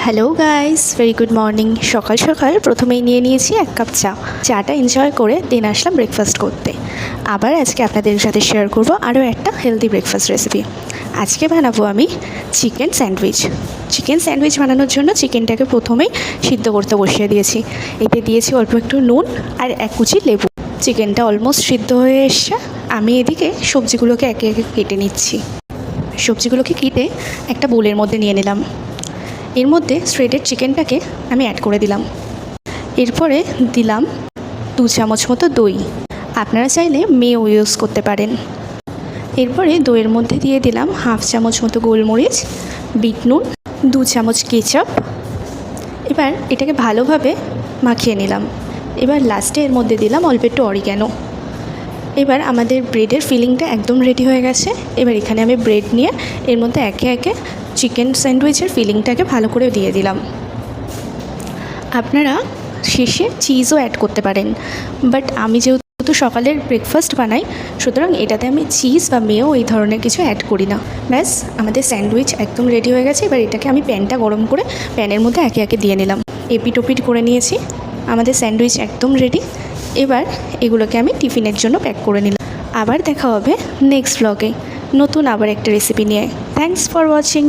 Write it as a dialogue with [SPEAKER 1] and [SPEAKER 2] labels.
[SPEAKER 1] Hello guys, very good morning. সকাল সকাল প্রথমেই নিয়ে নিয়েছি এক কাপ চাটা এনজয় করে দেন আসলাম ব্রেকফাস্ট করতে। আবার আজকে আপনাদের সাথে শেয়ার করব আরও একটা হেলদি ব্রেকফাস্ট রেসিপি। আজকে বানাবো আমি চিকেন স্যান্ডউইচ বানানোর জন্য চিকেনটাকে প্রথমেই সিদ্ধ করতে বসিয়ে দিয়েছি। এতে দিয়েছি অল্প একটু নুন আর এক কুচি লেবু। চিকেনটা অলমোস্ট সিদ্ধ হয়ে এসছে। আমি এদিকে সবজিগুলোকে একে একে কেটে নিচ্ছি। সবজিগুলোকে কেটে একটা বোলের মধ্যে নিয়ে নিলাম। এর মধ্যে শ্রেডেড চিকেনটাকে আমি অ্যাড করে দিলাম। এরপরে দিলাম 2 চামচ মতো দই। আপনারা চাইলে মেও ইউজ করতে পারেন। এরপরে দইয়ের মধ্যে দিয়ে দিলাম 1/2 চামচ মতো গোলমরিচ, বিট নুন, 2 চামচ কেচাপ। এবার এটাকে ভালোভাবে মাখিয়ে নিলাম। এবার লাস্টে এর মধ্যে দিলাম অল্প একটু অরিগ্যানো। এবার আমাদের ব্রেডের ফিলিংটা একদম রেডি হয়ে গেছে। এবার এখানে আমি ব্রেড নিয়ে এর মধ্যে একে একে চিকেন স্যান্ডউইচের ফিলিংটাকে ভালো করে দিয়ে দিলাম। আপনারা শেষে চিজও অ্যাড করতে পারেন, বাট আমি যেহেতু সকালের ব্রেকফাস্ট বানাই, সুতরাং এটাতে আমি চিজ বা মেও এই ধরনের কিছু অ্যাড করি না। ব্যাস, আমাদের স্যান্ডউইচ একদম রেডি হয়ে গেছে। এবার এটাকে আমি প্যানটা গরম করে প্যানের মধ্যে একে একে দিয়ে নিলাম। এপিট ওপিট করে নিয়েছি। আমাদের স্যান্ডউইচ একদম রেডি। এবার এগুলোকে আমি টিফিনের জন্য প্যাক করে নিলাম। আবার দেখা হবে নেক্সট ব্লগে নতুন আবার একটা রেসিপি নিয়ে। Thanks for watching.